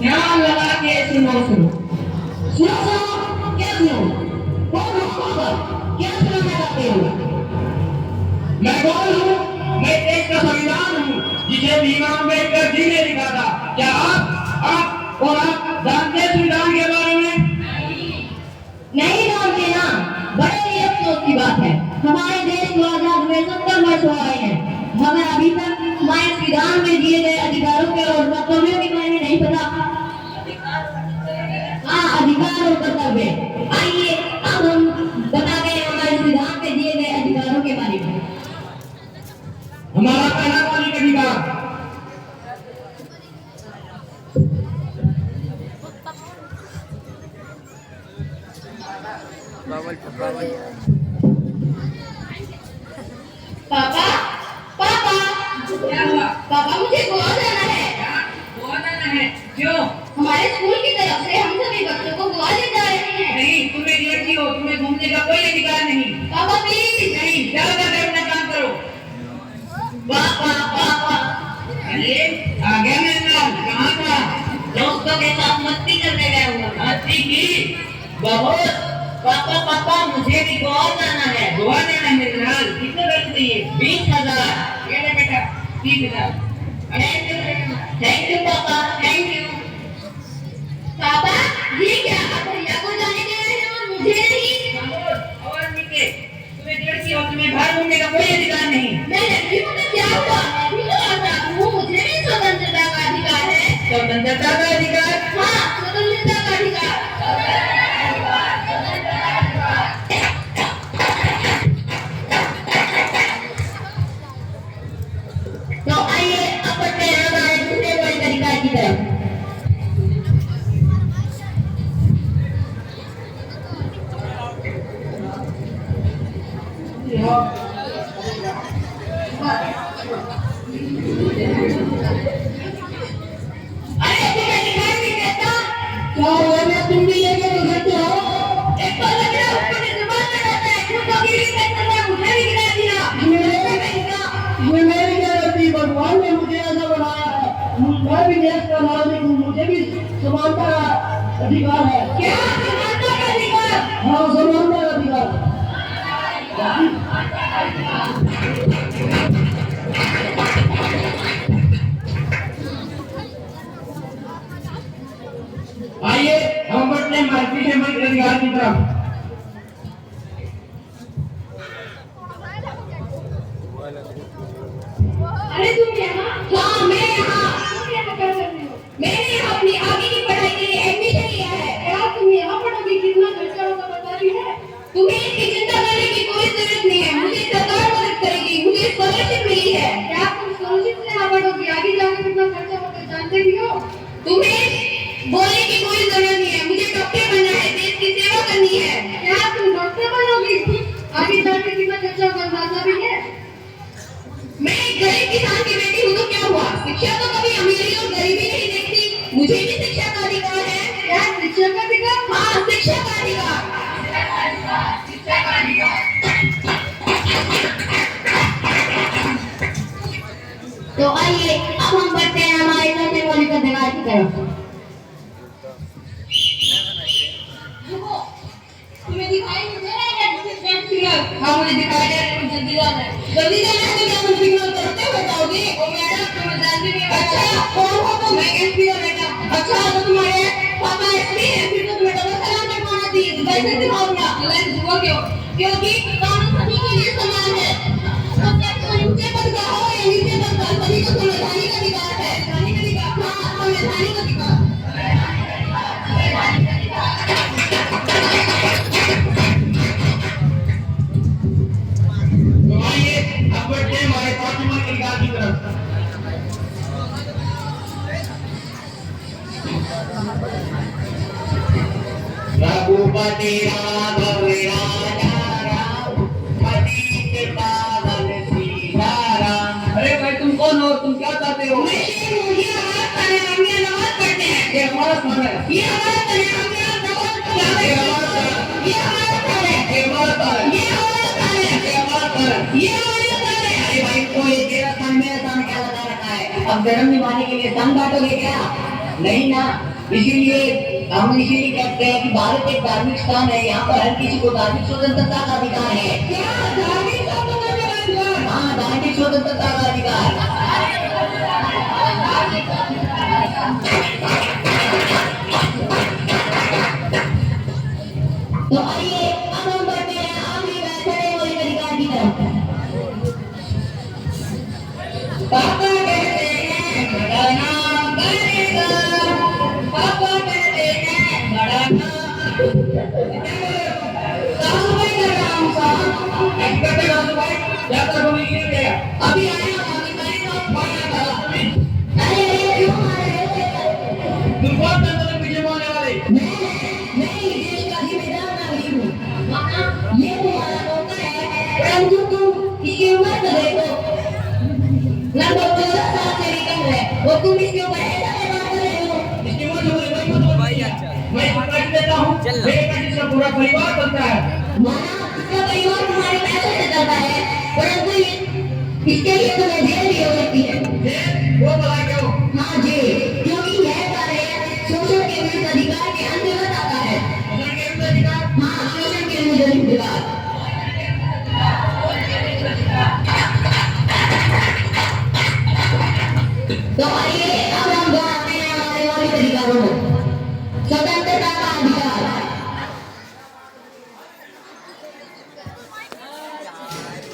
ध्यान लगा के सुनो सुनो सुनो सुनो क्या सुनो कौन हो आप क्या सुनाना चाहते हो? मैं कौन हूँ? मैं देश का संविधान हूँ जिसे भीम अम्बेडकर जी ने लिखा था। क्या आप और आप जानते हैं संविधान के बारे में? नहीं जानते ना, बड़े ही अफसोस की बात है। हमारे देश को आजाद हुए 70 वर्ष हो गए हैं, हमें अभी तक हमारे संविधान में दिए गए अधिकारों के और कर्तव्यों के बारे में नहीं पता। हाँ, अधिकार और कर्तव्य। आइए अब हम बताते हैं हमारे संविधान में दिए गए अधिकारों के बारे में। हमारा पहला मौलिक अधिकार पापा पापा क्या हुआ? पापा मुझे गोवा जाना है। गोवा जाना है? क्यों? हमारे स्कूल की तरफ से हम सभी बच्चों को गोवा ले जा रहे हैं। नहीं, तुम एक लड़की हो, तुम्हें घूमने का कोई अधिकार नहीं। पापा प्लीज। नहीं, जाओ जाकर अपना काम करो। पापा पापा अरे आ गया मैं कहाँ था? दोस्तों के साथ मस्ती करने गया हूँ। मस्ती की? बहुत। पापा पापा मुझे भी गोवा जाना है। गोवा जाना है मिलनाल? कितने पैसे चाहिए? 20,000। ये ले बेटा 30,000। थैंक यू पापा, थैंक यू। पापा ये क्या, आप भैया को जाने दे रहे हैं और मुझे नहीं? और नीचे तुम एक लड़की हो, तुम्हें बाहर घूमने का कोई अधिकार नहीं। मैं लड़की हूँ तो क्या हुआ? मैं भी तो आजाद हूँ, मुझे भी स्वतंत्रता का अधिकार है। स्वतंत्रता का अधिकार? हाँ, स्वतंत्रता का अधिकार। तो आइए अब बढ़ते हैं हमारे दूसरे मौलिक अधिकार की तरफ। अरे तुम्हें दिखाई नहीं देता? क्या हुआ? मैं तुम भी लेके गुजरते हो? एक तो लग रहा है ऊपर से जुबान लगाता है, खुद को भी रिस्पेक्ट करता है, मुझे भी गिरा दिया। ये मेरी गलती, भगवान ने मुझे ऐसा बनाया है। मैं भी देश का नागरिक हूँ, मुझे भी समानता का अधिकार है। क्या समानता का अधिकार? हाँ, समानता का अधिकार। आइए हम बढ़ते हैं हमारे तीसरे मौलिक अधिकार की तरफ। अरे तुम यहाँ? हाँ मैं यहाँ। तुम यहाँ क्या कर रही हो? मैंने यहाँ अपनी आगे की पढ़ाई के लिए एडमिशन लिया है। क्या तुम यहाँ पढ़ोगी? कितना खर्चा होगा बता रही है? तुम्हें इसकी चिंता करने की कोई जरूरत नहीं है, मुझे सरकार मदद करेगी, मुझे स्कॉलरशिप मिली है। क्या तुम स्कॉलरशिप से यहाँ पढ़ोगी? आगे जाकर कितना खर्चा होगा जानते भी हो? तुम्हें बोलने की कोई जरूरत नहीं है, मुझे डॉक्टर बनना है, देश की सेवा करनी है। क्या तुम डॉक्टर बनोगी? आगे जाकर कितना खर्चा होगा अंदाजा भी है? मैं एक गरीब किसान की बेटी हूँ तो क्या हुआ? शिक्षा तो कभी अमीरी और गरीबी नहीं देखती, मुझे भी शिक्षा का अधिकार है। क्या शिक्षा का अधिकार? हाँ, शिक्षा का अधिकार। शिक्षा का अधिकार। तो आइए अब हम बढ़ते हैं हमारे चौथे मौलिक अधिकार की तरफ। तुम्हें दिखाई नहीं दे रहा है? हाँ मुझे दिखाई दे रहा है, जल्दी जाना है। जल्दी जाना है तो क्या तुम सिग्नल करते हो बताओगी? ओ मैडम तुम्हें जानती नहीं। अच्छा कौन हो तुम? मैं एसपी हूँ बेटा। अच्छा तो तुम्हारे पापा एसपी हैं, फिर तो तुम्हें डबल सलाम कटवाना चाहिए। कैसे दिखाऊंगा? वो क्यों? क्योंकि कानून सभी के लिए समान है। तो क्या तुम ऊंचे पद का हो या नीचे पद का, सभी को संवैधानिक अधिकार है। संवैधानिक अधिकार? हाँ संवैधानिक अधिकार। हमारे पांचवें मौलिक अधिकार की तरफ। रघुपति राघव राजा राम, पतित पावन सीताराम। अरे भाई तुम कौन हो? तुम क्या चाहते हो? मैं शेर हूँ, ये हमारा स्थान है, हम यहाँ नमाज पढ़ते हैं। ये हमारा स्थान है। ये हमारा स्थान है, हम यहाँ नमाज पढ़ते हैं। ये हमारा स्थान है। ये हमारा स्थान है। ये हमारा स्थान है। ये हमारा स्थान है। ये हमारा स्थान है। ये हमारा स्थान है। अरे भाई कोई तेरा स्थान मेरा स्थान क्या लगा रखा है? अब धर्म निभाने के लिए दम काटोगे क्या? नहीं ना, इसीलिए हम इसीलिए कहते हैं कि भारत एक धार्मिक स्थान है, यहाँ पर हर किसी को धार्मिक स्वतंत्रता का अधिकार है। क्या धार्मिक स्वतंत्रता का अधिकार? हाँ, धार्मिक स्वतंत्रता का अधिकार। तो आइए अब हम बढ़ते हैं आखिरी फैसले मौलिक अधिकार की तरफ। पापा कहते हैं बड़ा नाम करेगा, पापा कहते हैं बड़ा नाम। सासू भाई का नाम साहब करते सासू भाई, जब तक हम नहीं गया अभी आया अरे क्यों मारे तुम कौन थे पीछे बोलने वाले? मैं इस देश का जिम्मेदार नागरिक हूँ। ये तुम्हारा मौका है, परंतु तुम इसकी उम्र तो देखो, लगभग 14 साल से भी कम है और तुम इसके ऊपर ऐसा व्यवहार कर रहे हो। इसकी उम्र भाई अच्छा, मैं काट देता हूँ, मेरे काट से पूरा परिवार बनता है। माना इसका परिवार तुम्हारे पैसों से चलता है, परंतु इसके लिए तुम्हें जेल भी हो सकती है। वो भला क्यों? हाँ जी, क्योंकि यह कार्य शोषण के विरुद्ध अधिकार के अंतर्गत आता है। हाँ, शोषण के विरुद्ध अधिकार। तो आइए अब हम बढ़ाते हैं हमारे मौलिक अधिकारों को। स्वतंत्रता